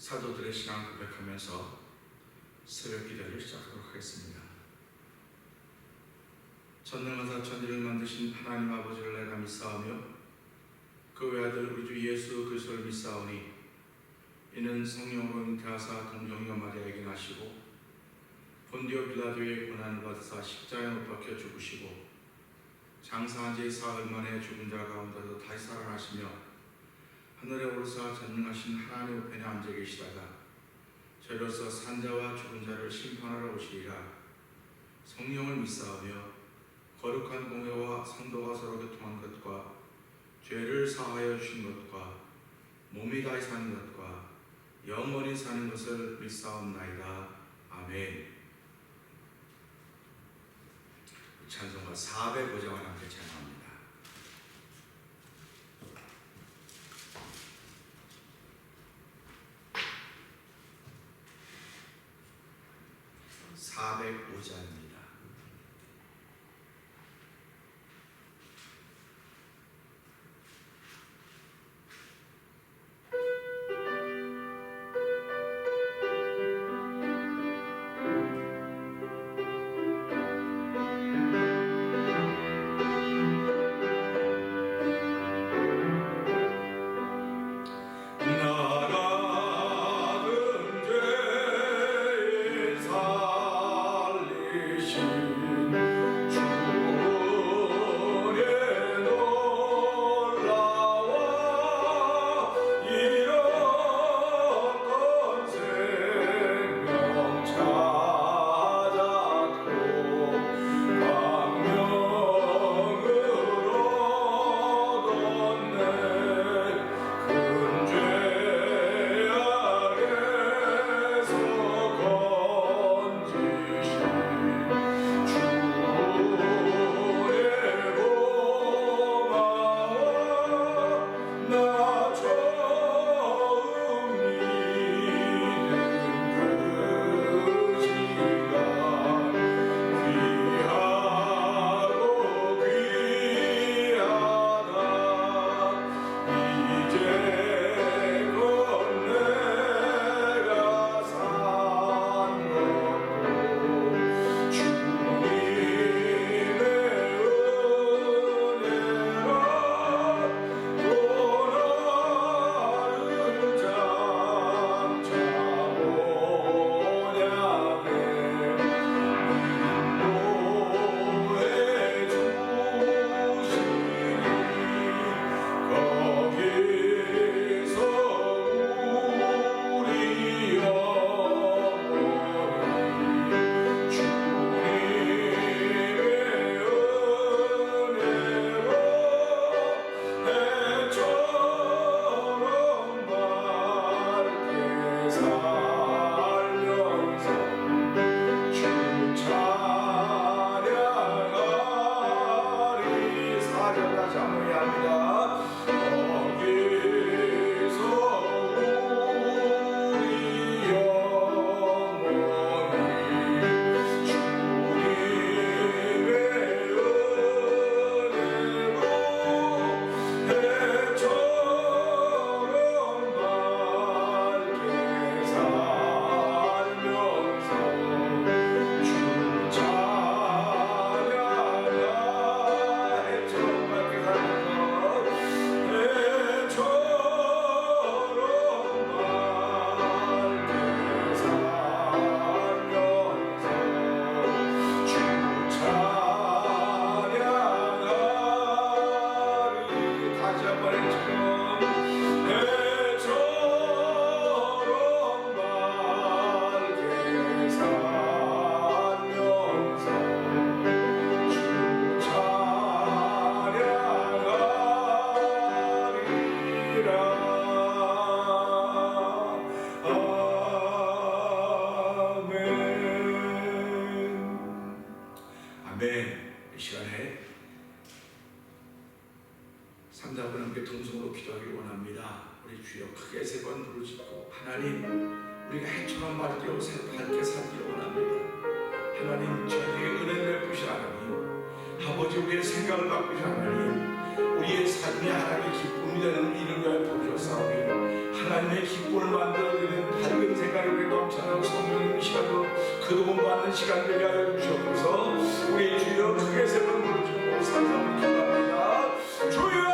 사도들의 신앙을 고백하면서 새벽 기도를 시작하도록 하겠습니다. 전능하사 천지를 만드신 하나님 아버지를 내가 믿사오며 그 외아들 우리 주 예수 그리스도를 믿사오니 이는 성령으로 잉태하사 동정녀 마리아에게 나시고 본디오 빌라도의 고난을 받으사 십자가에 못 박혀 죽으시고 장사한 지 사흘 만에 죽은 자 가운데서 다시 살아나시며 하늘에 오르사 전능하신 하나님 우편에 앉아 계시다가 저로서 산자와 죽은 자를 심판하러 오시리라. 성령을 믿사오며 거룩한 공회와 성도가 서로 교통한 것과 죄를 사하여 주신 것과 몸이 다시 사는 것과 영원히 사는 것을 믿사옵나이다. 아멘. 찬송가 405장을 함께 찬양합니다. (405장입니다) 우리가 해처럼 밝게 살기를 원합니다. 하나님, 저에게 은혜를 베푸신 하나님, 아버지 우리의 생각을 바꾸신 하나님, 우리의 삶이 하나님의 기쁨이 되는 일을 위하여 부르셨사오니 하나님의 기쁨을 만들어내는 밝은 색깔이 우리 넘쳐나는 성령님 시간도 그 도움받는 시간 되게 하여 주시옵소서. 우리 주여 크게 세 번 부르시고 삼삼을 기도합니다. 주여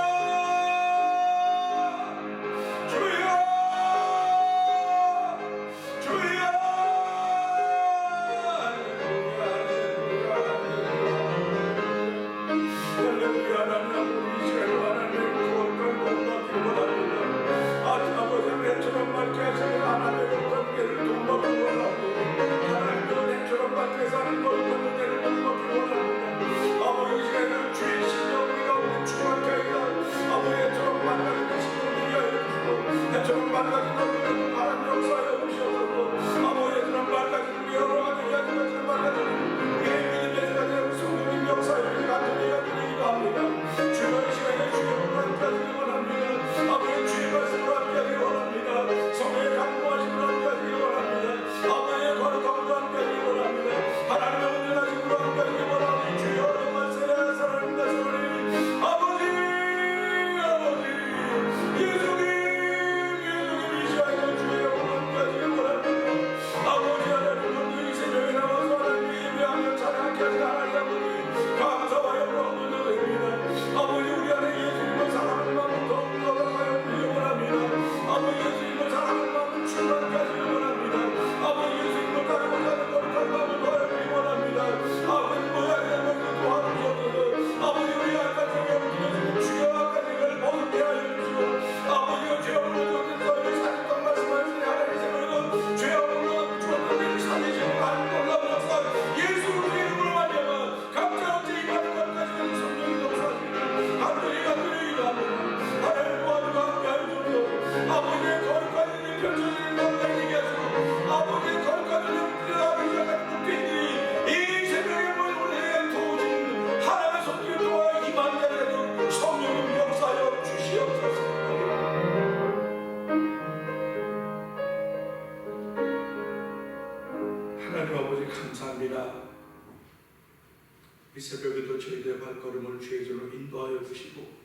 이 새벽에도 저희들의 발걸음을 주의 길로 인도하여 주시고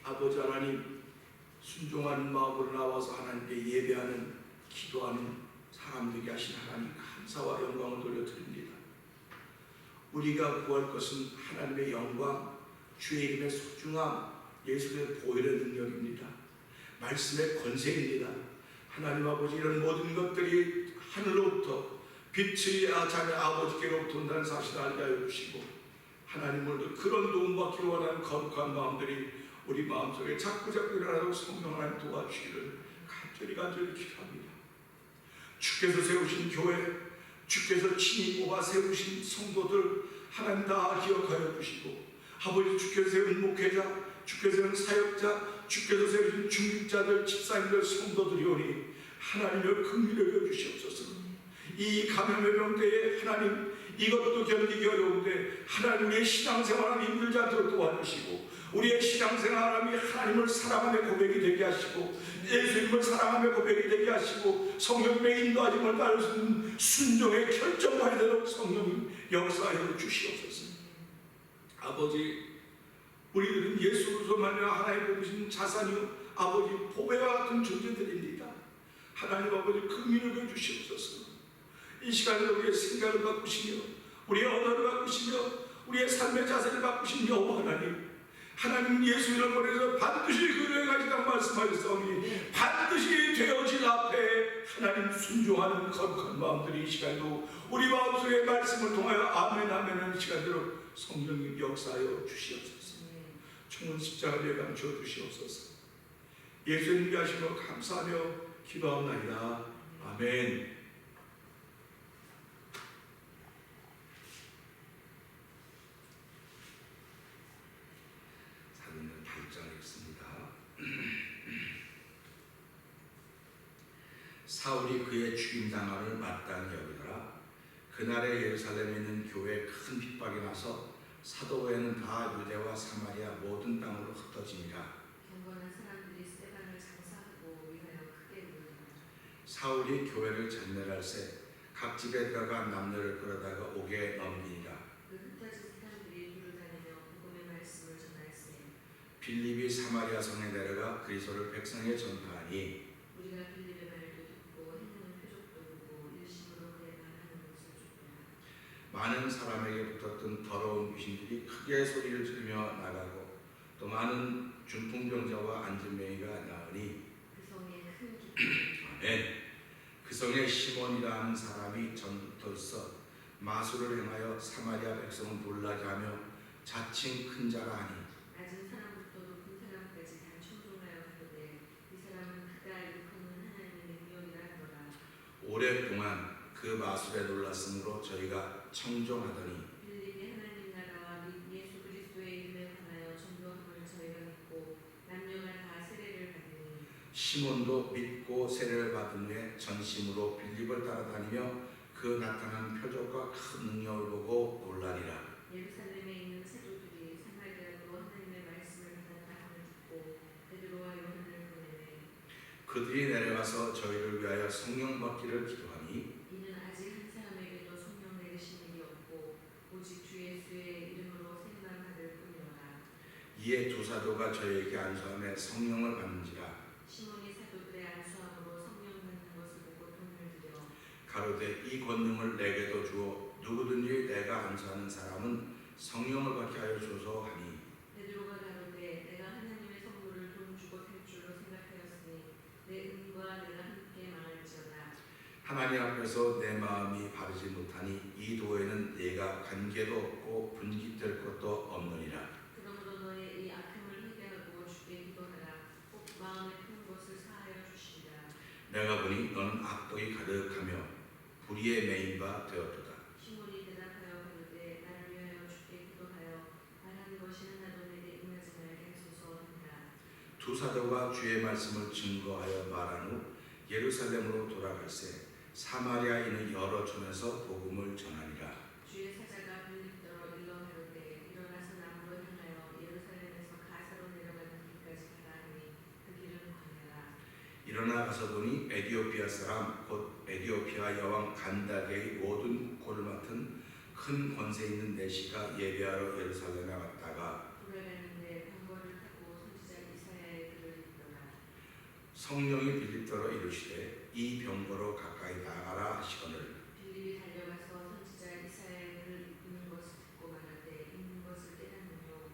아버지 하나님 순종하는 마음으로 나와서 하나님께 예배하는 기도하는 사람들이 하신 하나님 감사와 영광을 돌려드립니다. 우리가 구할 것은 하나님의 영광, 주의 이름의 소중함, 예수의 보혈의 능력입니다. 말씀의 권세입니다. 하나님 아버지 이런 모든 것들이 하늘로부터 빛의 자녀 아버지께로부터 온다는 사실을 알게 하여 주시고 하나님 오늘도 그런 도움받기 원하는 거룩한 마음들이 우리 마음속에 자꾸 일어나고 성령 하나님 도와주시기를 간절히 기도합니다. 주께서 세우신 교회, 주께서 친히 뽑아 세우신 성도들 하나님 다 기억하여 주시고 아버지 주께서 세운 목회자, 주께서 세운 사역자, 주께서 세우신 중직자들, 집사님들, 성도들이 오니 하나님을 긍휼히 여겨 주시옵소서. 이 감염의 병때에 하나님 이것도 견디기 어려운데 하나님 우리의 신앙생활을 힘들지 않도록 도와주시고 우리의 신앙생활이 하나님을 사랑하며 고백이 되게 하시고 예수님을 사랑하며 고백이 되게 하시고 성령님의 인도하심을 따를 수 있는 순종의 결정만이 되도록 성령님 역사하여 주시옵소서. 아버지 우리들은 예수 그리스도만이 하나님 뽑으신 자산이요 아버지 보배와 같은 존재들입니다. 하나님 아버지 긍휼히 여겨 주시옵소서. 이 시간에 우리의 생각을 바꾸시며 우리의 언어를 바꾸시며 우리의 삶의 자세를 바꾸신 여호와 하나님 예수님을 보내서 반드시 그를 가시다고 말씀하셨사오니 반드시 되어질 앞에 하나님 순종하는 거룩한 마음들이 이 시간도 우리 마음속의 말씀을 통하여 아멘 하는 시간대로 성령님 역사하여 주시옵소서. 총은 십자가에 감추어 주시옵소서. 예수님께 하시며 감사하며 기도하옵나이다. 아멘. 사울이 그의 죽임당함을 마땅히 여기더라. 그날에 예루살렘에 있는 교회에 큰 핍박이 나서 사도 외에는 다 유대와 사마리아 모든 땅으로 흩어지니라. 경건한 사람들이 스데반을 장사하고 위하여 크게 울더라. 사울이 교회를 전멸할새 각 집에 들어가 남녀를 끌어다가 옥에 넘기니라. 그 흩어진 사람들이 두루 다니며 복음의 말씀을 전하였으니 빌립이 사마리아 성에 내려가 그리스도를 백성에 전파하니 많은 사람에게 붙었던 더러운 귀신들이 크게 소리를 지르며 나가고 또 많은 중풍병자와 안진뱅이가 나으니 그 성에 큰 기쁨이 아멘. 그 성에 시몬이라 하는 사람이 전부터 있어 마술을 행하여 사마리아 백성을 놀라게 하며 자칭 큰 자라 하니 낮은 사람부터 높은 사람까지 다 청종하여 가로되 이 사람은 그가 일컫는 하나님의 능력이라 하더라. 오랫동안 그 마술에 놀랐으므로 저희가 청종하더니 빌립이 하나님 나라와 및 예수 그리스도의 이름에 관하여 전도함을 저희가 믿고 남녀가 다 세례를 받으니 시몬도 믿고 세례를 받은 후에 전심으로 빌립을 따라다니며 그 나타난 표적과 큰 능력을 보고 놀라니라. 예루살렘에 있는 사도들이 사마리아로 하나님의 말씀을 받았다 함을 듣고 베드로와 요한을 보내매 그들이 내려가서 저희를 위하여 성령 받기를 기도하니 이는 아직 한 사람에게도 성령 내리신 일이 없고 오직 주 예수의 이름으로 생만 받을 뿐이로라. 이에 두 사도가 저희에게 안수하며 성령을 받는지라. 시몬이 사도들의 안수함으로 성령 받는 것을 보고 돈을 들여 가로되 이 권능을 내게도 주어 누구든지 내가 안수하는 사람은 성령을 받게 하여 주소서 하니 베드로가 가로되 내가 하나님의 선물을 돈 주고 살 줄로 생각하였으니 내 은과 내가 함께 망할지어다. 하나님 앞에서 내 마음이 바르지 못하니 이 도에는 내가 관계도 없고 분깃될 것도 없느니라. 그러므로 너의 이 악함을 회개하고 주께 기도하라. 꼭 마음에 큰 것을 사하여 주시리라. 내가 보니 너는 악독이 가득하며 불의에 매인 바 되었도다. 시몬이 대답하여 가로되 나를 위하여 주께 기도하여 말하는 것이 하나도 내게 임하지 말게 하소서 하니라. 두 사도가 주의 말씀을 증거하여 말한 후 예루살렘으로 돌아갈새 사마리아에 있는 여러 촌에서 복음을 전하니라. 주의 사자가 빌립더러 일러 가로되 일어나서 남으로 향하여 예루살렘에서 가사로 내려가는 길까지 가라 하니 그 길은 광야라. 일어나 가서 보니 에디오피아 사람 곧 에디오피아 여왕 간다게의 모든 국고를 맡은 큰 권세 있는 내시가 예배하러 예루살렘에 왔다가 돌아가는데 병거를 타고 선지자 이사야의 글을 읽더라. 성령이 빌립더러 이르시되 이 병거로 가까이 나가라 하시거늘 빌립이 달려가서 선지자 이사야의 글을 읽는 것을 듣고 말하되 읽는 것을 깨닫느뇨.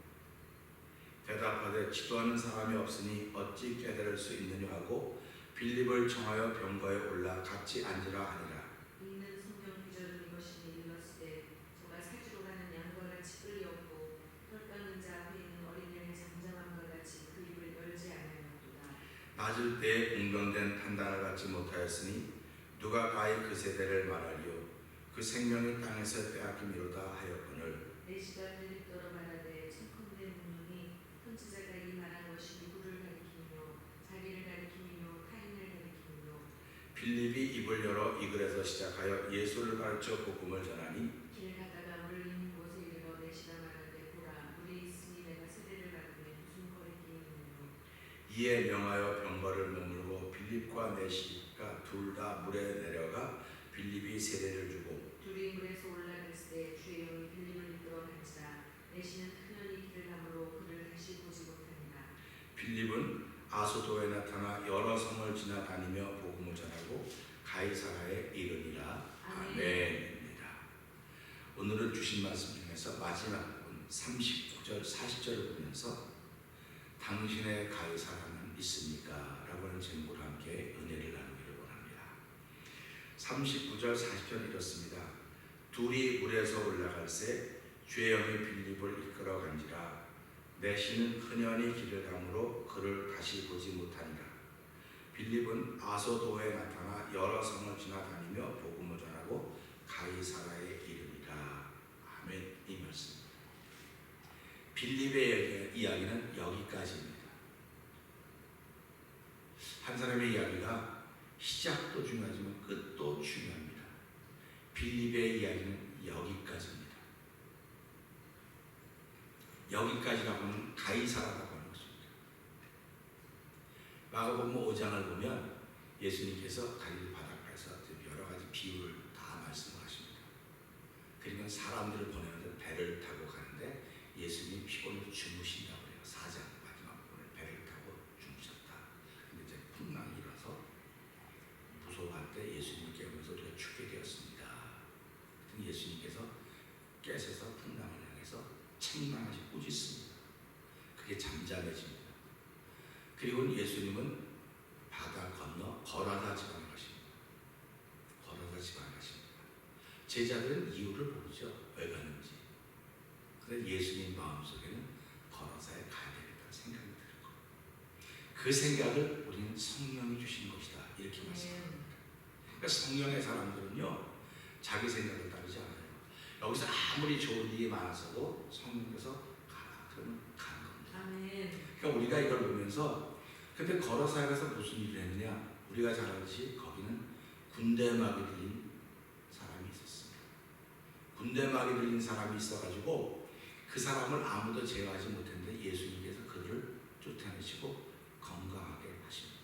대답하되 지도하는 사람이 없으니 어찌 깨달을 수 있느냐 하고 빌립을 청하여 병거에 올라 같이 앉으라 하니라. 읽는 성경 구절은 이것이니 일렀으되 저가 사지로 가는 양과 같이 끌려오고 털 깎는 자 앞에 있는 어린애를 잠잠함과 같이 그 입을 열지 않으였도다. 낮을 때에 공병된 판단을 받지 못하였으니 누가 가히 그 세대를 말하리요. 그 생명이 땅에서 빼앗김이로다 하였거늘 내시가 빌립더러 말하되 청컨대 묻노니 선지자가 이 말한 것이 누구를 가리키며 자기를 가리키며 타인을 가리키며 빌립이 입을 열어 이 글에서 시작하여 예수를 가르쳐 복음을 전하니 길 가다가 물 있는 곳에 이르러 내시가 말하되 보라 물이 있으니 내가 세례를 받으면 무슨 거리낌이 있느뇨. 이에 명하여 병거를 머물고 빌립과 내시가 둘 다 물에 내려가 빌립이 세례를 주고 둘이 물에서 올라갔을 때 주의 영이 빌립을 이끌어 간지라. 내시는 크연히 길을 가므로 그를 다시 보지 못하니라. 빌립은 아소도에 나타나 여러 성을 지나다니며 복음을 전하고 가이사라에 이르니라. 아멘입니다. 오늘은 주신 말씀 중에서 마지막 부분 39절 40절을 보면서 당신의 가이사라는 있습니까? 라고 하는 제목으로 함께 은혜를 나누기를 원합니다. 39절 40절 이렇습니다. 둘이 물에서 올라갈새 주의 영이 빌립을 이끌어 간지라. 내시는 흔연히 길을 가므로 그를 다시 보지 못하니라. 빌립은 아소도에 나타나 여러 성을 지나다니며 복음을 전하고 가이사라에 이르니라. 아멘. 이 말씀. 빌립의 이야기는 여기까지입니다. 한 사람의 이야기가 시작도 중요하지만 끝도 중요합니다. 빌립의 이야기는 여기까지입니다. 여기까지라고 하는 가이사라라고 하는 것입니다. 마가복음 5장을 보면 예수님께서 갈릴리 바닷가에서 여러 가지 비유를 다 말씀하십니다. 그러면 사람들을 보내는데 배를 타고 가는데 예수님이 피곤해서 주무신다고 해요. 4장 마지막 부분에 배를 타고 주무셨다. 근데 이제 풍랑이 일어서 무서워할 때 예수님께 오면서 우리가 죽게 되었습니다. 예수님께서 잠잠해집니다. 그리고 예수님은 바다 건너 거라사 지방에 가십니다. 거라사 지방에 가십니다. 제자들은 이유를 모르죠. 왜 가는지. 그런데 예수님 마음속에는 거라사에 가야 되겠다는 생각이 들고 그 생각을 우리는 성령이 주신 것이다. 이렇게 말씀합니다. 그러니까 성령의 사람들은요, 자기 생각을 따르지 않아요. 여기서 아무리 좋은 일이 많아서도 성령께서 가라 그러면 가는 겁니다. 아멘. 그러니까 우리가 이걸 보면서 근데 걸어서 가서 무슨 일을 했느냐? 우리가 잘 알듯이 거기는 군대막이 들린 사람이 있었습니다. 군대막이 들린 사람이 있어가지고 그 사람을 아무도 제어하지 못했는데 예수님께서 그를 쫓아내시고 건강하게 하십니다.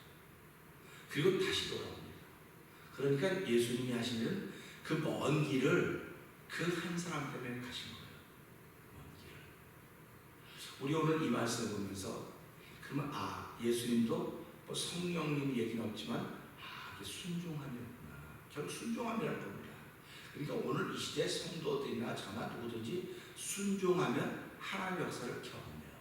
그리고 다시 돌아옵니다. 그러니까 예수님이 하시는 그 먼 길을 그 한 사람 때문에 가신 거예요. 먼 길을. 우리 오늘 이 말씀을 보면서 그러면 예수님도 뭐 성령님 얘기는 없지만 이게 순종함이었구나. 결국 순종함이랄 겁니다. 그러니까 오늘 이 시대 성도들이나 저나 누구든지 순종하면 하나님의 역사를 경험해요.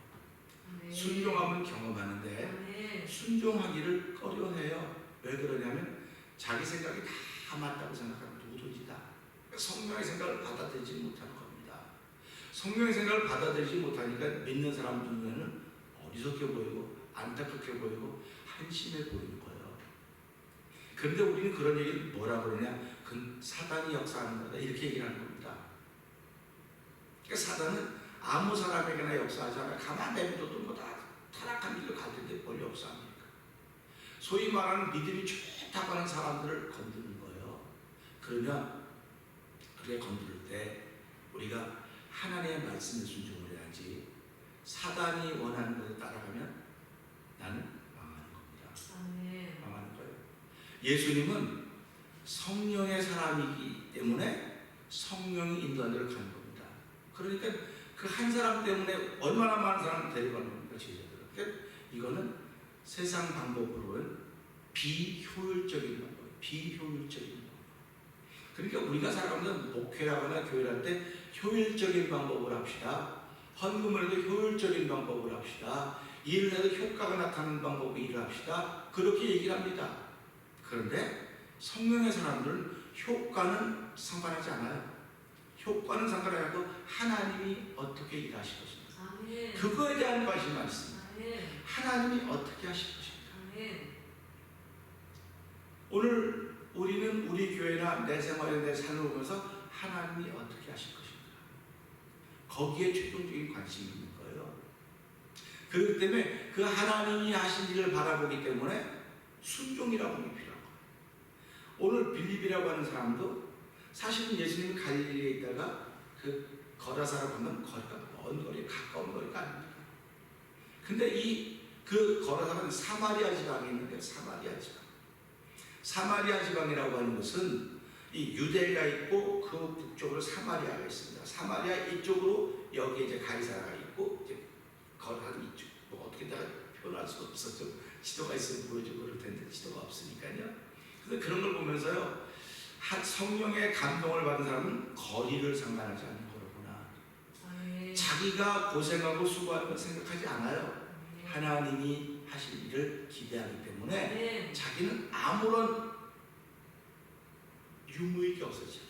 아멘. 순종하면 경험하는데 아멘. 순종하기를 꺼려해요. 왜 그러냐면 자기 생각이 다 맞다고 생각하는 누구든지 다 성령의 생각을 받아들이지 못하는 겁니다. 성령의 생각을 받아들이지 못하니까 믿는 사람 눈에는 어리석게 보이고 안타깝게 보이고 한심해 보이는 거예요. 그런데 우리는 그런 얘기를 뭐라 그러냐? 그건 사단이 역사하는 거다 이렇게 얘기하는 겁니다. 그러니까 사단은 아무 사람에게나 역사하지 않아요. 가만 내비둬도 뭐 다 타락한 길로 갈 텐데 뭘 역사합니까? 소위 말하는 믿음이 좋다고 하는 사람들을 건드는 거예요. 그러면 그렇게 건드릴 때 우리가 하나님의 말씀에 순종을 해야지 사단이 원하는 것에 따라가면 나는 망하는 겁니다. 아멘. 망하는 거예요. 예수님은 성령의 사람이기 때문에 성령이 인도하는 대로 가는 겁니다. 그러니까 그 한 사람 때문에 얼마나 많은 사람을 데려가는 겁니까, 제자들은. 그러니까 이거는 세상 방법으로는 비효율적인 방법이에요. 비효율적인 방법. 그러니까 우리가 살아가면서 목회하거나 교회를 할 때 효율적인 방법을 합시다. 헌금을 해도 효율적인 방법을 합시다. 일을 해도 효과가 나타나는 방법으로 일을 합시다. 그렇게 얘기를 합니다. 그런데 성령의 사람들은 효과는 상관하지 않아요. 효과는 상관하지 않고 하나님이 어떻게 일하실 것인가. 아멘. 그거에 대한 관심만 있습니다. 아멘. 하나님이 어떻게 하실 것인가. 아멘. 오늘 우리는 우리 교회나 내 생활에 내 삶을 보면서 하나님이 어떻게 하실 것인가. 거기에 최종적인 관심이 있는 거예요. 그렇기 때문에 그 하나님이 하신 일을 바라보기 때문에 순종이라고 하는 게 필요한 거예요. 오늘 빌립이라고 하는 사람도 사실은 예수님이 갈릴리에 있다가 그 거라사로 가면 거리가 먼 거리, 가까운 거리가 아닙니다. 근데 그 거라사는 사마리아 지방에 있는데 사마리아 지방. 사마리아 지방이라고 하는 것은 이 유대가 있고 그 북쪽으로 사마리아가 있습니다. 사마리아 이쪽으로 여기 이제 가이사라가 있고 이제 거라는 이쪽. 뭐 어떻게 내가 표현할 수가 없었죠. 지도가 있으면 보여주고 그럴 텐데 지도가 없으니까요. 그래서 그런 걸 보면서요. 성령의 감동을 받은 사람은 거리를 상관하지 않는 거로구나. 아멘. 자기가 고생하고 수고하는 걸 생각하지 않아요. 아멘. 하나님이 하실 일을 기대하기 때문에 아멘. 자기는 아무런 유무익이 없어져요.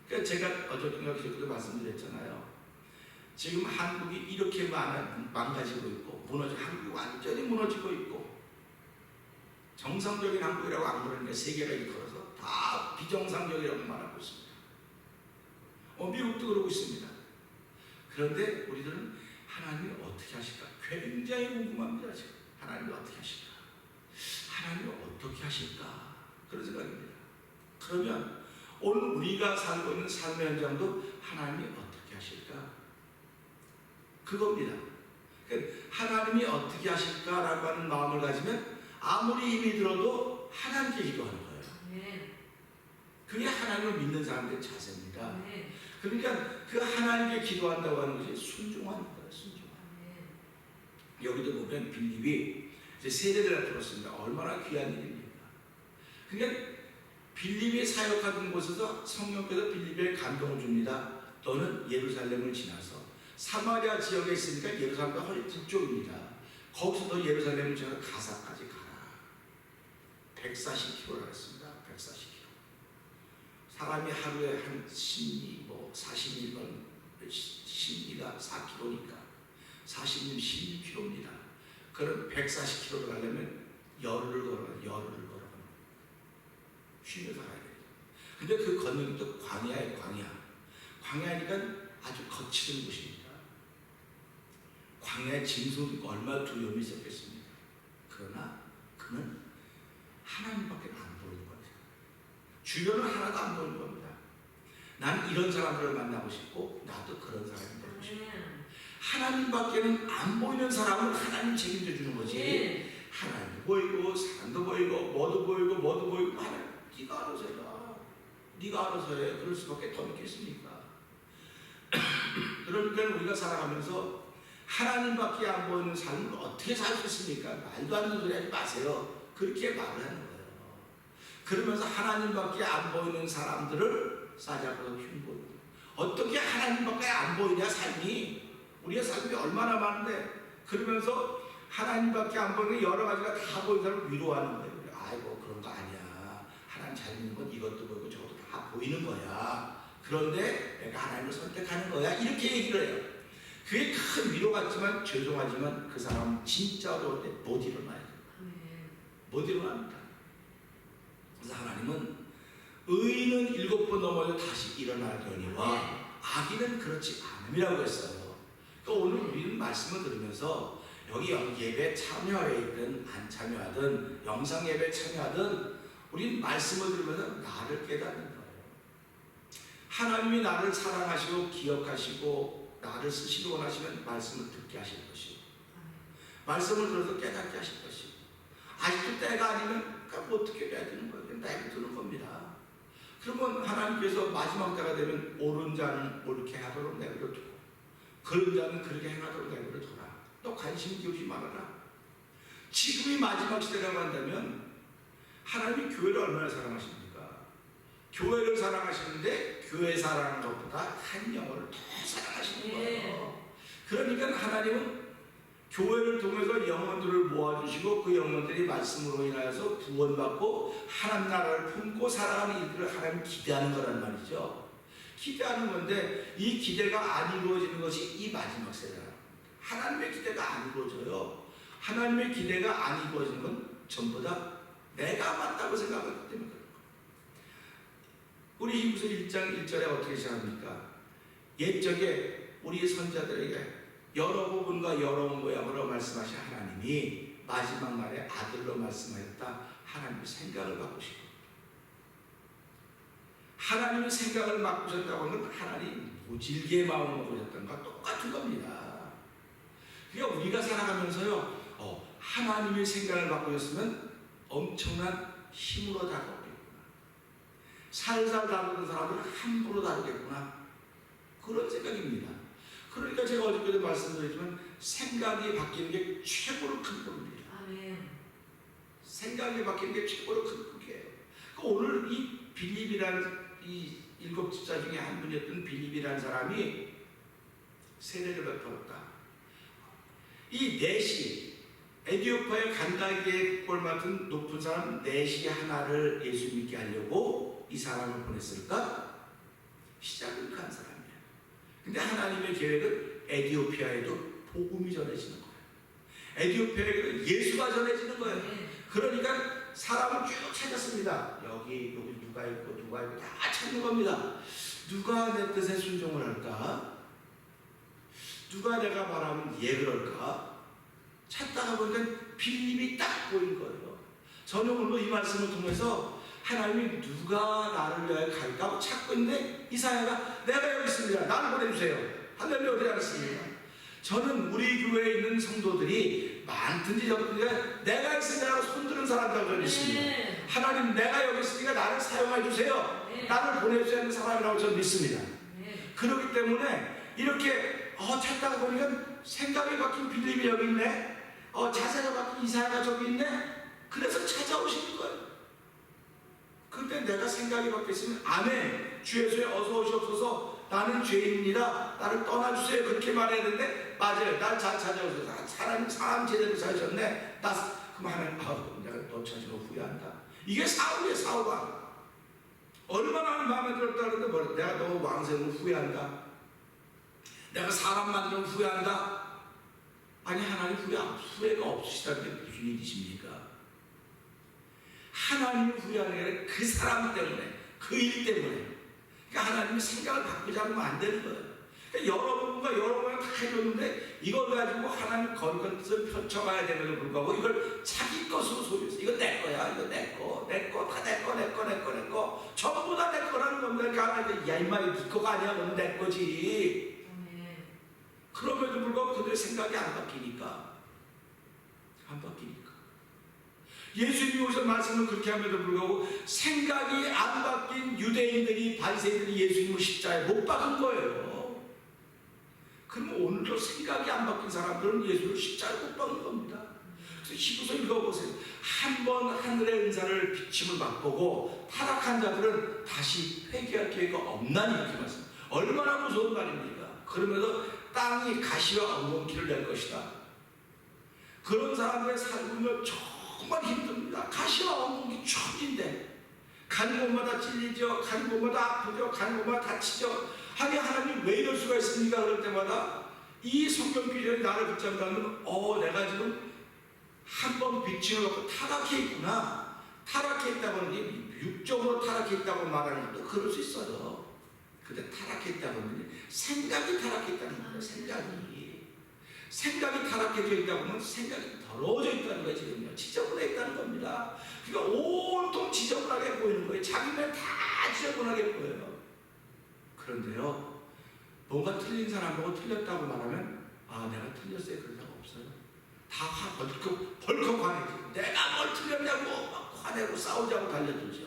그러니까 제가 어저께인가 그저께도 말씀드렸잖아요. 지금 한국이 이렇게 망가지고 있고 한국이 완전히 무너지고 있고 정상적인 한국이라고 안 그러는데 세계가 일컬어서 다 비정상적이라고 말하고 있습니다. 미국도 그러고 있습니다. 그런데 우리들은 하나님이 어떻게 하실까 굉장히 궁금합니다. 지금 하나님이 어떻게 하실까? 하나님이 어떻게 하실까? 그런 생각입니다. 그러면 오늘 우리가 살고 있는 삶의 현장도 하나님이 어떻게 하실까? 그겁니다. 그러니까 하나님이 어떻게 하실까라고 하는 마음을 가지면 아무리 힘이 들어도 하나님께 기도하는 거예요. 아멘. 그게 하나님을 믿는 사람들의 자세입니다. 아멘. 그러니까 그 하나님께 기도한다고 하는 것이 순종하는 거예요. 순종. 아멘. 여기도 보면 빌립이 이제 세례를 들었습니다. 얼마나 귀한 일입니까? 그러니까 빌립이 사역하던 곳에서 성령께서 빌립에 감동을 줍니다. 너는 예루살렘을 지나서 사마리아 지역에 있으니까 예루살렘과 훨씬 북쪽입니다. 거기서도 예루살렘 저 가사까지 가라. 140km라고 했습니다. 140km. 사람이 하루에 한 40일간 10리가 4km니까 40년 16km입니다. 그럼 140km를 가려면 열흘을 걸어가는 쉬면서 가야 돼요. 근데 그 걷는 것도 광야예요. 광야니까 아주 거칠은 곳입니다. 광야의 짐승도 얼마나 두려움이 있었겠습니까? 그러나 그는 하나님밖에 안 보이는 겁니다. 주변은 하나도 안 보이는 겁니다. 난 이런 사람들을 만나고 싶고 나도 그런 사람이 되고 싶고 하나님밖에는 안 보이는 사람은 하나님 책임져 주는 거지. 하나님도 보이고 사람도 보이고 뭐도 보이고 하나님 네가 알아서 해라. 네가 알아서 해. 그럴 수밖에 더 있겠습니까? 그러니까 우리가 살아가면서 하나님밖에 안 보이는 삶을 어떻게 살겠습니까? 말도 안 되는 소리 하지 마세요. 그렇게 말을 하는 거예요. 그러면서 하나님밖에 안 보이는 사람들을 싸잡아서 흉보고 어떻게 하나님밖에 안 보이냐 삶이 우리의 삶이 얼마나 많은데 그러면서 하나님밖에 안 보이는 여러 가지가 다 보이는 사람을 위로하는 거예요. 아이고 그런 거 아니야. 하나님 잘 믿는 건 이것도 보이고 저것도 다 보이는 거야. 그런데 내가 하나님을 선택하는 거야. 이렇게 얘기를 해요. 그게 큰 위로 같지만 죄송하지만 그 사람은 진짜 어려울 때 못 일어나요. 못 일어납니다. 그래서 하나님은 의인은 7번 넘어져 다시 일어나려니와 악인은 그렇지 않음이라고 했어요. 그러니까 오늘 우리는 말씀을 들으면서 여기 예배 참여하든 안 참여하든 영상 예배 참여하든 우리는 말씀을 들으면서 나를 깨닫는 거예요. 하나님이 나를 사랑하시고 기억하시고 나를 쓰시기 원하시면 말씀을 듣게 하실 것이고 말씀을 들어서 깨닫게 하실 것이고 아직도 때가 아니면 뭐 어떻게 해야 되는 거예요? 내버두는 겁니다. 그러면 하나님께서 마지막 때가 되면 옳은 자는 옳게 하도록 내버려두고 그런 자는 그렇게 행하도록 내버려둬라. 또 관심 기울이지 말아라. 지금이 마지막 시대라고 한다면 하나님이 교회를 얼마나 사랑하십니까? 교회를 사랑하시는데 교회 사랑하는 것보다 한 영혼을 더 사랑하시는 거예요. 그러니까 하나님은 교회를 통해서 영혼들을 모아주시고 그 영혼들이 말씀으로 인하여서 구원받고 하나님 나라를 품고 살아가는 일들을 하나님 기대하는 거란 말이죠. 기대하는 건데 이 기대가 안 이루어지는 것이 이 마지막 세대라. 하나님의 기대가 안 이루어져요. 하나님의 기대가 안 이루어지는 건 전부 다 내가 맞다고 생각하기 때문에 그런 거예요. 우리 히브리서 1장 1절에 어떻게 시작합니까? 옛적에 우리 선자들에게 여러 부분과 여러 모양으로 말씀하신 하나님이 마지막 날에 아들로 말씀하였다. 하나님의 생각을 바꾸시고 하나님의 생각을 바꾸셨다고 하는 건 하나님 무질게 마음을 보셨던 것과 똑같은 겁니다. 그러니까 우리가 살아가면서요 하나님의 생각을 바꾸셨으면 엄청난 힘으로 다루겠구나. 살살 다루는 사람을 함부로 다루겠구나. 그런 생각입니다. 그러니까 제가 어저께도 말씀드렸지만 생각이 바뀌는 게 최고로 큰 겁니다. 생각이 바뀌는 게 최고로 큰 극이에요. 오늘 이 빌립이라는 이 7집사 중에 한 분이었던 빌립이라는 사람이 세례를 베풀었다. 이 넷이 에디오파의 간다기의 국벌 맡은 높은 사람 넷이 하나를 예수 믿게 하려고 이 사람을 보냈을까? 시작은 그 한 사람이에요. 근데 하나님의 계획은 에디오피아에도 복음이 전해지는 거예요. 에디오피아에도 예수가 전해지는 거예요. 그러니까 사람을 쭉 찾았습니다. 여기 누가 있고 다 찾는 겁니다. 누가 내 뜻에 순종을 할까? 누가 내가 말하면 예 그럴까? 찾다가 보니까 빌립이 딱 보인 거예요. 저는 오늘 이 말씀을 통해서 하나님이 누가 나를 위하여 갈까 하고 찾고 있는데 이사야가 내가 여기 있습니다. 나를 보내주세요. 할렐루야 그러지 않았습니까? 저는 우리 교회에 있는 성도들이 많든지 적든지 내가 있으니까 손드는 사람이라고 믿습니다. 하나님 내가 여기 있으니까 나를 사용해 주세요. 나를 보내주셔야 하는 사람이라고 저는 믿습니다. 그렇기 때문에 이렇게 찾다가 보니까 생각이 바뀐 빌립이 여기 있네. 자세가 바뀐 이사야가 저기 있네. 그래서 찾아오시는 거예요. 근데 내가 생각이 바뀌었으면 아멘 주 예수에 어서 오시옵소서 나는 죄인입니다. 나를 떠나주세요. 그렇게 말해야 되는데 맞아요. 날 잘 찾아오셔서 사람 제대로 사셨네. 그럼 하나님 내가 너 찾으러 후회한다. 이게 사울이에요. 사울왕. 얼마나 마음에 들었다 그러는데 뭐 내가 너 왕생을 후회한다. 내가 사람 만들면 후회한다. 아니 하나님 후회가 없으시다는 게 무슨 일이십니까? 하나님이 후회하는 게 아니라 그 사람 때문에 그 일 때문에 그러니까 하나님이 생각을 바꾸지 않으면 안 되는 거예요. 그러니까 여러분과 여러분이 다 해줬는데 이걸 가지고 하나님 것을 펼쳐가야 됨에도 불구하고 이걸 자기 것으로 소유해서 이거 내 거야, 이거 내 거, 다 내 거, 전부 다 내 거라는 겁니다. 그러니까 하나님 야 임마 네 거가 아니야, 그건 내 거지. 그럼에도 불구하고 그들의 생각이 안 바뀌니까. 예수님이 오셔서 말씀을 그렇게 함에도 불구하고 생각이 안 바뀐 유대인들이 바리새인들이 예수님을 십자가에 못 박은 거예요. 그럼 오늘도 생각이 안 바뀐 사람들은 예수를 십자가에 못 박은 겁니다. 그래서 히브리서 읽어보세요. 한번 하늘의 은사를 비침을 맛보고 타락한 자들은 다시 회개할 기회가 없나니 이렇게 말씀. 얼마나 무서운 말입니까? 그러면서 땅이 가시와 엉겅퀴를 낼 것이다. 그런 사람들의 삶은 정말 힘듭니다. 가시와 엉겅퀴 천인데 가는 곳마다 찔리죠. 가는 곳마다 아프죠. 가는 곳마다 다치죠. 하나님 왜 이럴 수가 있습니까? 그럴 때마다 이 성경 규정이 나를 붙잡는다면 내가 지금 한번 비침을 놓고 타락해 있구나. 타락해 있다고 하는 게 육적으로 타락해 있다고 말하는 것도 그럴 수 있어요. 근데 타락해 있다고 하는 게 생각이 타락해 있다는 거예요. 생각이 타락해져 있다고 하면 생각이 더러워져 있다는 거예요. 지금요. 지저분해 있다는 겁니다. 그러니까 온통 지저분하게 보이는 거예요. 자기는 다 지저분하게 보여요. 그런데요, 뭔가 틀린 사람 보고 틀렸다고 말하면 내가 틀렸어요. 그런 사람 없어요. 다 벌컥 화내지. 내가 뭘 틀렸냐고 막 화내고 싸우자고 달려들죠.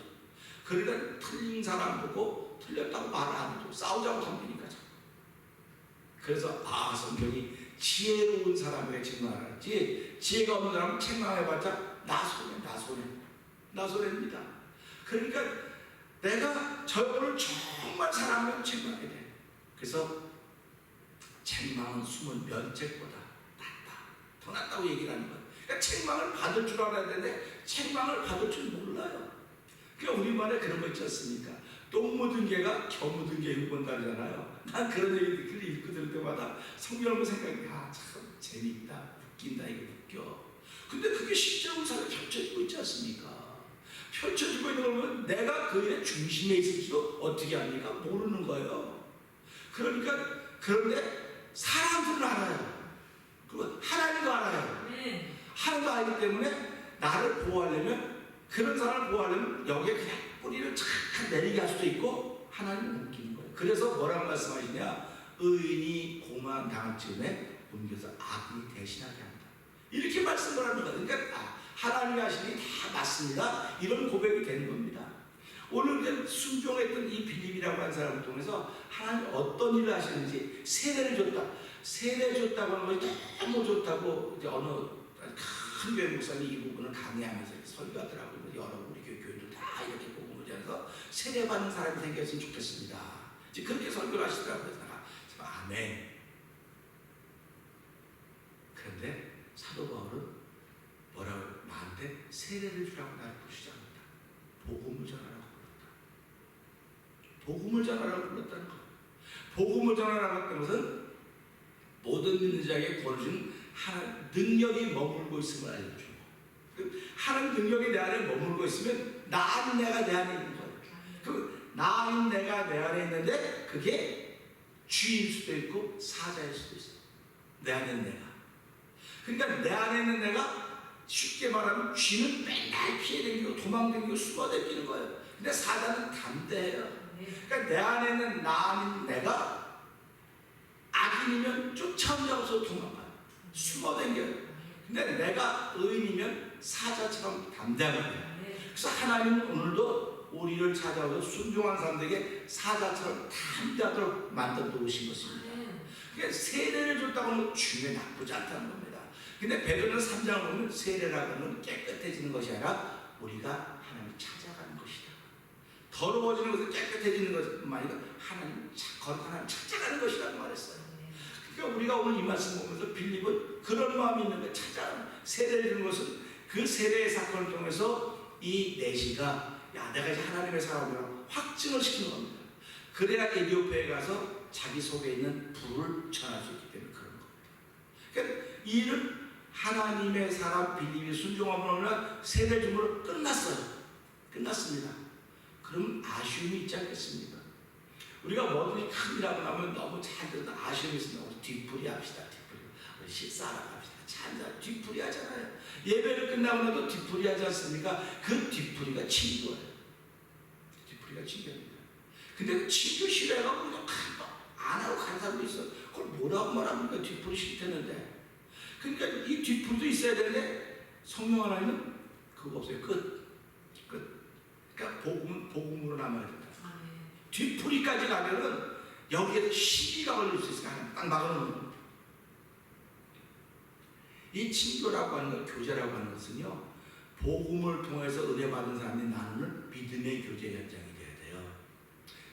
그러니까 틀린 사람 보고 틀렸다고 말을 안 하죠. 싸우자고 덤비니까. 그래서 성경이 지혜로운 사람에게 책망하지 지혜가 없는 사람은 책망해봤자 나손해입니다. 그러니까 내가 저거를 정말 사랑하면 책망해야 돼. 그래서 책망은 숨은 면책보다 더 낫다고 얘기를 하는 거예요. 그러니까 책망을 받을 줄 알아야 되는데 책망을 받을 줄 몰라요. 그러니까 우리말에 그런 거 있지 않습니까? 똥 묻은 개가 겨 묻은 개 입은다잖아요. 난 그런 얘기를 읽고 들을 때마다 성경을 보고 생각해. 참 재밌다, 웃긴다, 이거 웃겨. 근데 그게 실제로 사람이 펼쳐지고 있지 않습니까? 펼쳐지고 있는 걸 보면 내가 그 일의 중심에 있을지도 어떻게 합니까? 모르는 거예요. 그런데 사람들은 알아요. 그리고 하나님도 알아요. 하나님도 알기 때문에 나를 보호하려면 그런 사람을 보호하려면 여기에 그냥 뿌리를 착 내리게 할 수도 있고 하나님은 옮기는 거예요. 그래서 뭐라고 말씀하시냐? 의인이 고만 당할 즈음에 옮겨서 악인이 대신하게 한다. 이렇게 말씀을 하는 거예요. 그러니까 하나님이 하시니 다 맞습니다. 이런 고백이 되는 겁니다. 오늘 이제 순종했던 이 빌립이라고 하는 사람을 통해서 하나님 어떤 일을 하시는지 세례를 줬다. 세례 줬다고 하는 것이 너무 좋다고 이제 어느 큰 교회 목사님이 이 부분을 강의하면서 설교하더라고요. 여러 우리 교회들 다 이렇게 복음을 전해서 세례받는 사람이 생겼으면 좋겠습니다. 이제 그렇게 설교를 하시더라고요. 아멘. 그런데 사도 바울은 뭐라고 나한테 세례를 주라고 나를 부르지 않는다. 복음을 전하라고 불렀다. 복음을 전하라고 불렀다는 거예요. 복음을 전하라고 했던 것은 모든 믿는 자에게 구원을 주는 하나님 능력이 머물고 있음을 알려주고, 하나님 능력이 내 안에 머물고 있으면 나는 내가 내 안에 있는 거예요. 그 나는 내가 내 안에 있는데 그게 쥐일 수도 있고 사자일 수도 있어요. 내 안에 있는 내가. 그러니까 내 안에 있는 내가 쉽게 말하면 쥐는 맨날 피해다니고 도망다니고 숨어다니는 거예요. 근데 사자는 담대해요. 그러니까 내 안에 있는 나는 내가 악인이면 쫓아오면서 도망가요. 숨어다녀요. 근데 내가 의인이면 사자처럼 담대하거든요. 그래서 하나님은 오늘도 우리를 찾아오서 순종한 사람들에게 사자처럼 담대하도록 만들어 놓으신 것입니다. 그러니까 세례를 줬다고 하면 중에 나쁘지 않다는 겁니다. 근데 베드로는 3장을 보면 세례라고 하면 깨끗해지는 것이 아니라 우리가 하나님을 찾아가는 것이다. 더러워지는 것을 깨끗해지는 것뿐만 아니라 하나님 거룩한 하나님 찾아가는 것이라고 말했어요. 그러니까 우리가 오늘 이 말씀 보면서 빌립은 그런 마음이 있는 거예요. 세례를 주는 것은 그 세례의 사건을 통해서 이 내시가 야 내가 이제 하나님의 사람이라고 확증을 시키는 겁니다. 그래야 에디오피아에 가서 자기 속에 있는 불을 전할 수 있기 때문에 그런 겁니다. 그러니까 이 일은 하나님의 사람 빌립이 순종함으로 세례 줌으로 끝났습니다. 그럼 아쉬움이 있지 않겠습니까? 우리가 뭐든지 큰 일하고 나면 너무 잘 들어도 아쉬움이 있습니다. 우리 뒤풀이 합시다. 우리 식사하러 갑시다. 잘 뒤풀이 하잖아요. 예배를 끝나고 나도 뒤풀이 하지 않습니까? 그 뒤풀이가 친구예요. 뒤풀이가 친구입니다. 근데 그 친구 싫어해가지고 그냥 안 하고 가는 사람도 있어. 그걸 뭐라고 말합니까? 뒤풀이 싫다는데. 그러니까 이 뒤풀이도 있어야 되는데 성령 하나님은 그거 없어요. 끝. 그러니까 복음으로 남아야 된다. 뒤풀이까지 가면은 여기에서 시비가 걸릴 수 있으니까 딱 막아놓는 겁니다. 이 친교라고 하는 것, 교제라고 하는 것은요, 복음을 통해서 은혜 받은 사람이 나누는 믿음의 교제 현장이 돼야 돼요.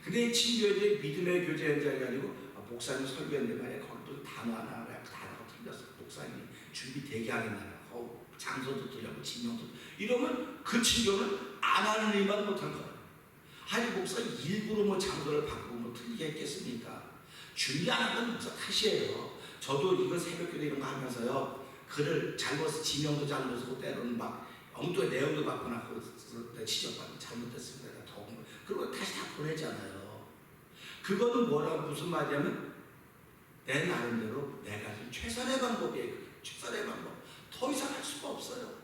근데 이 친교의 믿음의 교제 현장이 아니고 목사님 설교했는데 말이야 거기도 단어 하나 단어가 틀렸어. 목사님 준비 되게 하겠나 장소도 틀렸고 지명도 이러면 그 친교는 안 하는 일만 못한 거예요. 아니 목사 일부러 뭐 장소를 바꾸고 뭐 틀리게 했겠습니까? 준비 안 한 건 목사 탓이에요. 저도 이거 새벽기도 이런 거 하면서요 글을 잘못 지명도 잘못 쓰고 때로는 막 엉뚱한 내용도 바꿔놨고 지적받고 잘못됐습니다. 그리고 다시 다 보내잖아요. 그거는 뭐라고 무슨 말이냐면 내 나름대로 내가 좀 최선의 방법이에요. 최선의 방법. 더 이상 할 수가 없어요.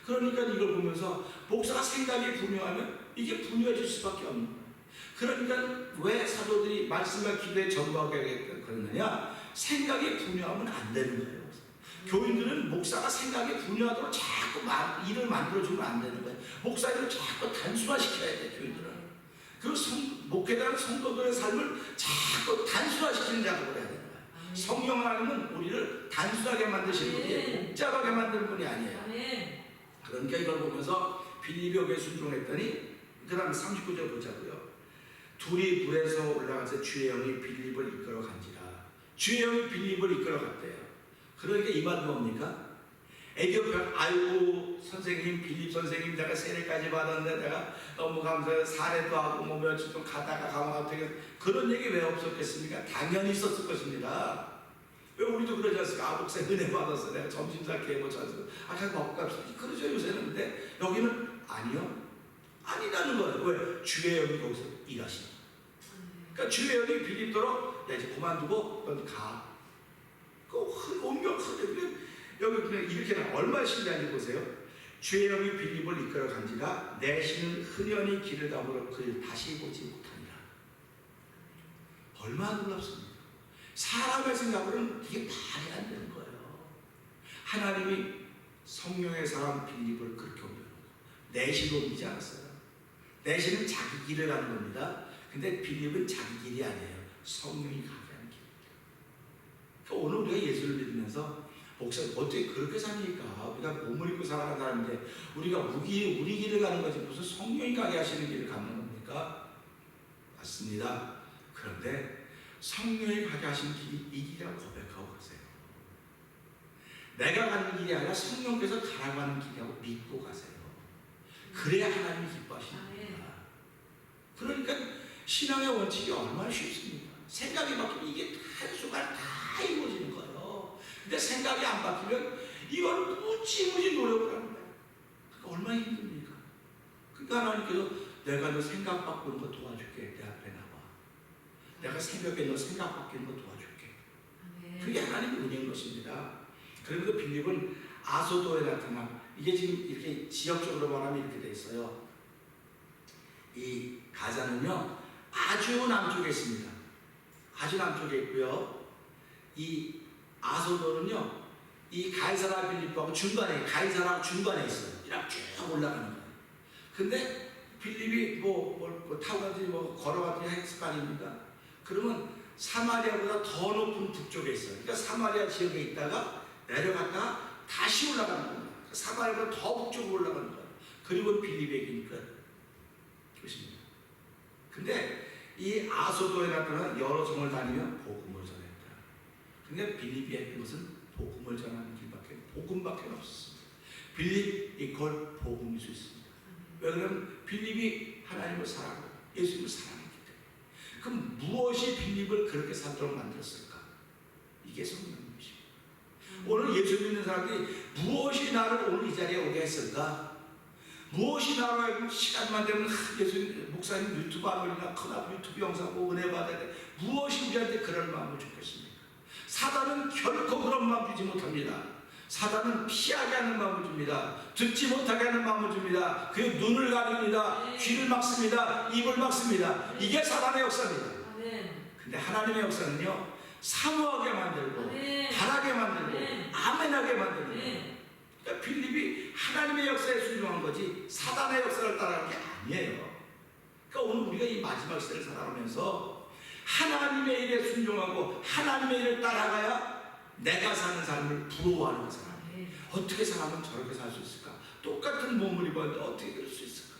그러니까 이걸 보면서 목사가 생각이 분명하면 이게 분명해질 수밖에 없는 거예요. 그러니까 왜 사도들이 말씀과 기도에 전부하게 그러느냐? 생각이 분명하면 안 되는 거예요. 교인들은 목사가 생각이 분명하도록 자꾸 일을 만들어주면 안 되는 거예요. 목사님을 자꾸 단순화시켜야 돼요. 교인들은. 그 목회자는 성도들의 삶을 자꾸 단순화시키는 작업을 해야 되는 거예요. 성령 하나님은 우리를 단순하게 만드시는 분이 복잡하게 만드는 분이 아니에요. 그러니까 이걸 보면서 빌립이 여기에 순종했더니 그 다음에 39절 보자고요. 둘이 불에서 올라가서 주의 영이 빌립을 이끌어 간지라. 주의 영이 빌립을 이끌어 갔대요. 그러니까 이 말은 뭡니까? 에디오피아 아이고 선생님 빌립 선생님 내가 세례까지 받았는데 내가 너무 감사해요. 사례도 하고 뭐 며칠 좀 가다가 가면 되게 그런 얘기 왜 없었겠습니까? 당연히 있었을 것입니다. 왜 우리도 그러지 않습니까? 목사 은혜 받았어. 내가 점심 살게 뭐 저녁 그냥 먹고 갑시다. 그러죠 요새는. 근데 여기는 아니요. 아니라는 거예요. 왜? 주의 영이 거기서 일하시는 거예요. 그러니까 주의 영이 빌립도록 야 이제 그만두고 넌 가. 온갖 여기 그냥 이렇게 얼마나 신기한지 보세요. 주의 영이 빌립을 이끌어 간지라 내시는 흔연히 길을 담으러 그를 다시 보지 못하니라. 얼마나 놀랍습니까? 사람의 생각으로는 이게 말이 안 되는 거예요. 하나님이 성령의 사람 빌립을 그렇게 옮겨놓고 내시로 옮기지 않았어요. 내시는 자기 길을 가는 겁니다. 근데 빌립은 자기 길이 아니에요. 성령이 가게 하는 길입니다. 그러니까 오늘 우리가 예수를 믿으면서 목사님 어떻게 그렇게 삽니까? 우리가 몸을 입고 살아가는 사람인데 우리가 우리 길을 가는 거지 무슨 성령이 가게 하시는 길을 가는 겁니까? 맞습니다. 그런데 성령이 가게 하시는 길이 이 길이라고 고백하고 가세요. 내가 가는 길이 아니라 성령께서 가라가는 길이라고 믿고 가세요. 그래야 하나님이 기뻐하시는 겁니다. 그러니까 신앙의 원칙이 얼마나 쉽습니까? 생각이 바뀌면 이게 한순간 다 이루어지는 거예요. 근데 생각이 안 바뀌면 이걸 무지무지 노력을 하는 거예요. 그러니까 얼마나 힘듭니까? 그러니까 하나님께서 내가 너 생각 바꾸는 거 도와줄게. 내 앞에 나와. 내가 새벽에 너 생각 바뀌는 거 도와줄게. 그게 하나님의 은혜인 것입니다. 그리고 빌립은 아소도에 나타나 이게 지금 이렇게 지역적으로 말하면 이렇게 돼 있어요. 이 가자는요 아주 남쪽에 있습니다. 아주 남쪽에 있고요. 이 아소도는요 이 가이사라 빌립하고 중간에 가이사라 중간에 있어요. 이렇게 쭉 올라가는 거예요. 근데 빌립이 뭐 타고 가든지 뭐 걸어가든지 했을 거 아닙니까? 그러면 사마리아보다 더 높은 북쪽에 있어요. 그러니까 사마리아 지역에 있다가 내려갔다가 다시 올라가는 겁니다. 사마리아보다 더 북쪽으로 올라가는 거예요. 그리고 빌립에게 끝. 보십니다. 근데 이 아소도에 나타난 여러 성을 다니며 복음을 전했다. 그러니까 빌립이 했던 것은 복음을 전하는 길밖에, 복음밖에 없었습니다. 빌립 이퀄 복음일 수 있습니다. 왜 그러면 빌립이 하나님을 사랑하고 예수님을 사랑했기 때문에. 그럼 무엇이 빌립을 그렇게 살도록 만들었을까? 이게 성령님이십니다. 오늘 예수 믿는 사람들이 무엇이 나를 오늘 이 자리에 오게 했을까? 무엇이 나로 하여금 시간만 되면 예수 목사님 유튜브 안 올리나 커나 유튜브 영상 보고 은혜 받아야 돼. 무엇이 우리한테 그런 마음을 줬겠습니까? 사단은 결코 그런 마음 주지 못합니다. 사단은 피하게 하는 마음을 줍니다. 듣지 못하게 하는 마음을 줍니다. 그의 눈을 가립니다. 귀를 막습니다. 입을 막습니다. 이게 사단의 역사입니다. 근데 하나님의 역사는요, 사모하게 만들고 바라게 만들고 아멘하게 만들고. 그러니까 빌립이 하나님의 역사에 순종한 거지 사단의 역사를 따라간 게 아니에요. 그러니까 오늘 우리가 이 마지막 시대를 살아가면서 하나님의 일에 순종하고 하나님의 일을 따라가야 내가 사는 삶을 부러워하는 그 사람. 어떻게 사람은 저렇게 살 수 있을까? 똑같은 몸을 입었는데 어떻게 그럴 수 있을까?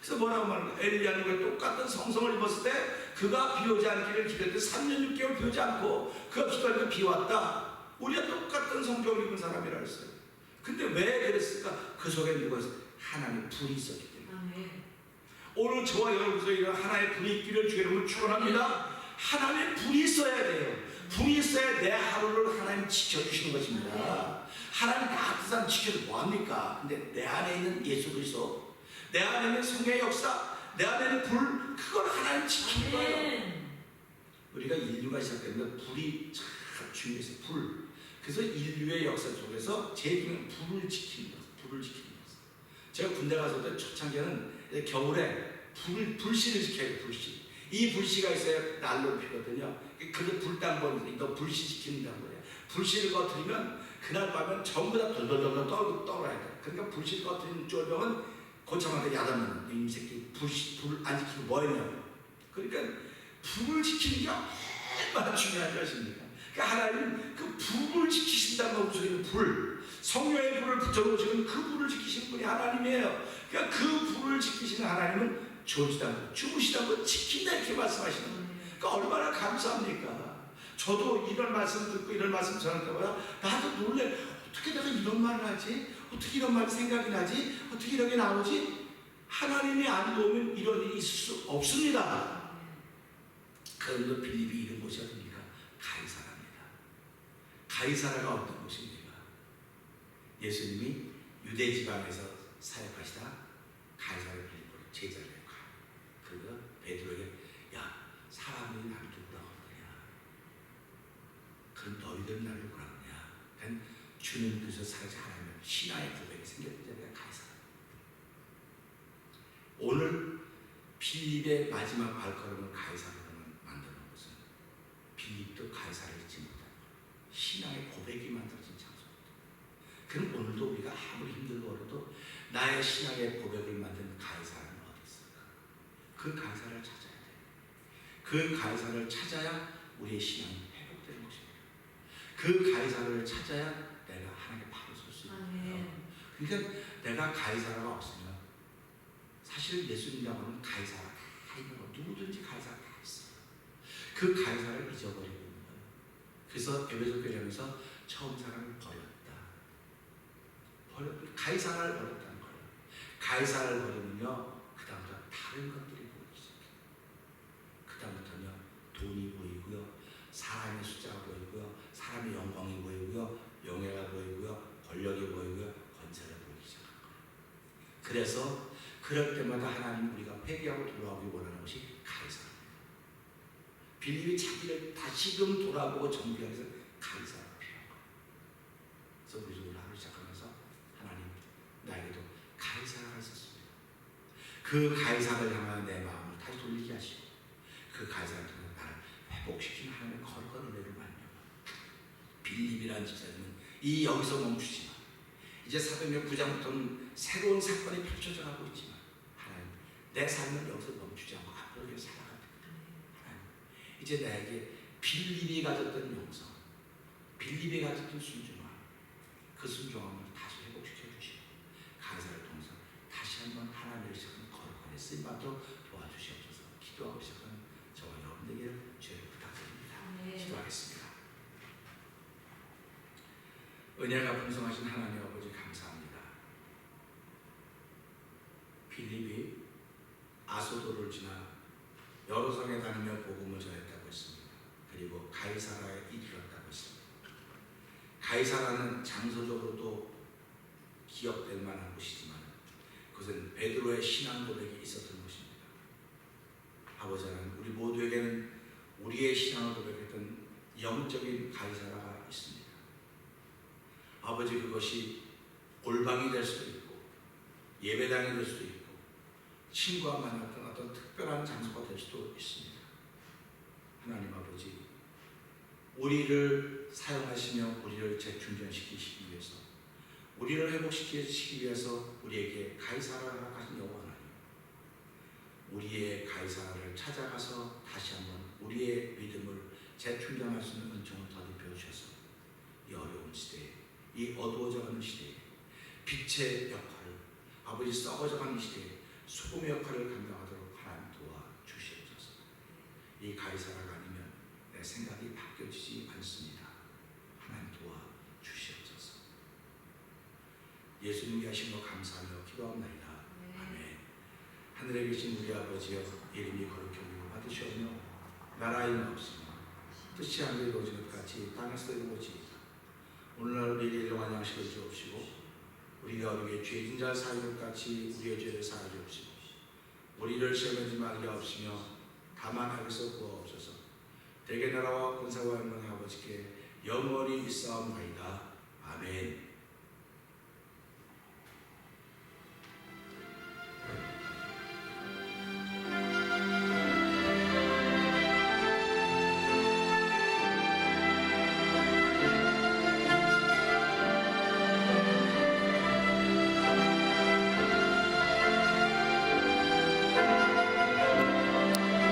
그래서 뭐라고 말하는 거야? 엘리야는 똑같은 성성을 입었을 때 그가 비 오지 않기를 기도했는데 3년 6개월 비 오지 않고 그가 기도하니까 비 왔다. 우리가 똑같은 성경을 입은 사람이라 했어요. 근데 왜 그랬을까? 그 속에 누가 있어? 하나님의 불이 있었기 때문에. 오늘 저와 여러분 속에 이런 하나님의 불이 있기를 주의 이름으로 축원합니다. 하나님의 불이 있어야 돼요. 불이 있어야 내 하루를 하나님 지켜주시는 것입니다. 하나님 나 같은 사람 지켜서 뭐합니까? 근데 내 안에 있는 예수 그리스도, 내 안에 있는 성령의 역사, 내 안에 있는 불, 그걸 하나님 지키는 거예요. 우리가 인류가 시작되면 불이 참 중요해서 불. 그래서 인류의 역사 속에서 제일 중요한 불을 지키는 것, 불을 지키는 것. 제가 군대 갔을 때 초창기에는 겨울에 불씨를 지켜야 돼요. 불씨. 이 불씨가 있어야 난로를 피거든요. 그래서 불당번이 너 불씨 지킨다는 거예요. 불씨를 꺼뜨리면 그날 밤은 전부 다 덜덜덜 떨어야 돼. 그러니까 불씨를 꺼뜨리는 쫄병은 고참한테 야단하는 이 새끼 불 안 지키고 뭐 했냐고. 그러니까 불을 지키는 게 얼마나 중요한 것입니까? 그러니까 하나님은 그 불을 지키신다는 거 소리는 불, 성령의 불을 붙여놓으시면 그 불을 지키시는 분이 하나님이에요. 그러니까 그 불을 지키시는 하나님은 졸지도 않고 주무시도 않고 지킨다 이렇게 말씀하시는 거예요. 그러니까 얼마나 감사합니까? 저도 이런 말씀 듣고 이런 말씀 전할 때마다 나도 놀래. 어떻게 내가 이런 말을 하지? 어떻게 이런 말이 생각이 나지? 어떻게 이런 게 나오지? 하나님이 안 도우면 이런 일이 있을 수 없습니다. 그런데 빌립이 이런 곳이 어딥니까? 가이사라입니다. 가이사라가 어떤 곳입니까? 예수님이 유대 지방에서 사역하시다 가이사라 빌립보로 제자를 가요. 그리고 베드로에게 야, 사람들이 나를 누구라고 하느냐? 그럼 너희들 나를 누구라고 하느냐? 그러니까 주는 그저 살아가면 신화의 고백이 생겼던 자리가 가이사라. 오늘 빌립의 마지막 발걸음을 가이사라로 만드는 것은 빌립도 가이사라를 잊지 못하고 신앙의 고백이 만들어진 장소입니다. 그럼 오늘도 우리가 아무리 힘들고 어려도 나의 신앙의 고백을 만든 가이사라는 어디 있을까? 그 가이사라를 찾아야 돼요. 그 가이사라를 찾아야 우리의 신앙이 회복되는 것입니다. 그 가이사라를 찾아야 내가 하나님의 발을 설 수 있는 거예요. 그러니까 내가 가이사라가 없으면 사실 예수님이라고 하는 가이사라 다 있는 거, 누구든지 가이사라 다 있어요. 그 가이사라를 잊어버리고 있는 거예요. 그래서 에베소 교회에서 처음 사람을 버렸다. 가이사라를 버렸다는 거예요. 가이사라를 버리면요, 그 다음부터 다른 것들이 보이기 시작해요. 그 다음부터는요, 돈이 보이고요, 사람의 숫자가 보이고요, 사람의 영광이 보이고요, 명예가 보이고요, 권력이 보이고요, 권세가 보이기 시작한 거예요. 그래서 그럴 때마다 하나님 우리가 회개하고 돌아오기 원하는 것이 가이사라입니다. 빌립이 자기를 다시금 돌아보고 정비하기 위해서 가이사라가 필요한 거예요. 그래서 우리 오늘 하루 시작하면서 하나님 나에게도 가이사라가 있었습니다. 그 가이사라를 향하여 내 마음을 다시 돌리게 하시고 그 가이사라를 통해 나를 회복시키는 하나님의 거룩한 은혜를 말미암아 빌립이라는 집사님은 이 여기서 멈추지만 이제 사도행전 9장부터는 새로운 사건이 펼쳐져 가고 있지만 하나님 내 삶은 여기서 멈추지 않고 앞으로 살아갑니다. 하나님 이제 나에게 빌립이 가졌던 영성, 빌립이 가졌던 순종함, 그 순종함을 다시 회복시켜 주시고 가이사를 통해서 다시 한번 하나님의 시작은 거룩하게 쓰임받도록 도와주시옵소서. 기도 기도하고 시작하는 저와 여러분에게 주의 부탁드립니다. 기도하겠습니다. 은혜가 풍성하신 하나님 아버지 감사합니다. 빌립이 아소도를 지나 여러 성에 다니며 복음을 전했다고 했습니다. 그리고 가이사라에 이르렀다고 했습니다. 가이사라는 장소적으로도 기억될 만한 곳이지만 그것은 베드로의 신앙 고백이 있었던 곳입니다. 아버지 하나님, 우리 모두에게는 우리의 신앙을 고백했던 영적인 가이사라가 있습니다. 아버지, 그것이 골방이 될 수도 있고 예배당이 될 수도 있고 친구와 만났던 어떤 특별한 장소가 될 수도 있습니다. 하나님 아버지, 우리를 사용하시며 우리를 재충전시키시기 위해서, 우리를 회복시키시기 위해서 우리에게 가이사라가 가진 여호와 하나님, 우리의 가이사라를 찾아가서 다시 한번 우리의 믿음을 재충전할 수 있는 은총을 더듬어 주셔서 이 어려운 시대에, 이 어두워져가는 시대에 빛의 역할을, 아버지 썩어져가는 시대에 소금의 역할을 감당하도록 하나님 도와주시옵소서. 이 가이사라가 아니면 내 생각이 바뀌어지지 않습니다. 하나님 도와주시옵소서. 예수님이 하신 것 감사하며 기도합니다. 아멘. 하늘에 계신 우리 아버지여, 이름이 거룩히 여김을 받으시오며 나라의 없으며 뜻이 하늘에 이루어지는 것 같이 땅에서 이루어지이다. 오늘날 우리에게 일용할 양식을 주옵시고 우리가 우리에게 죄진 자 사하는 것 같이 우리의 죄를 사하여 주옵시고 우리를 시험하지 말게 하옵시며 다만 악에서 구하옵소서. 대개 나라와 권세와 영광의 아버지께 영원히 있사옵나이다. 아멘.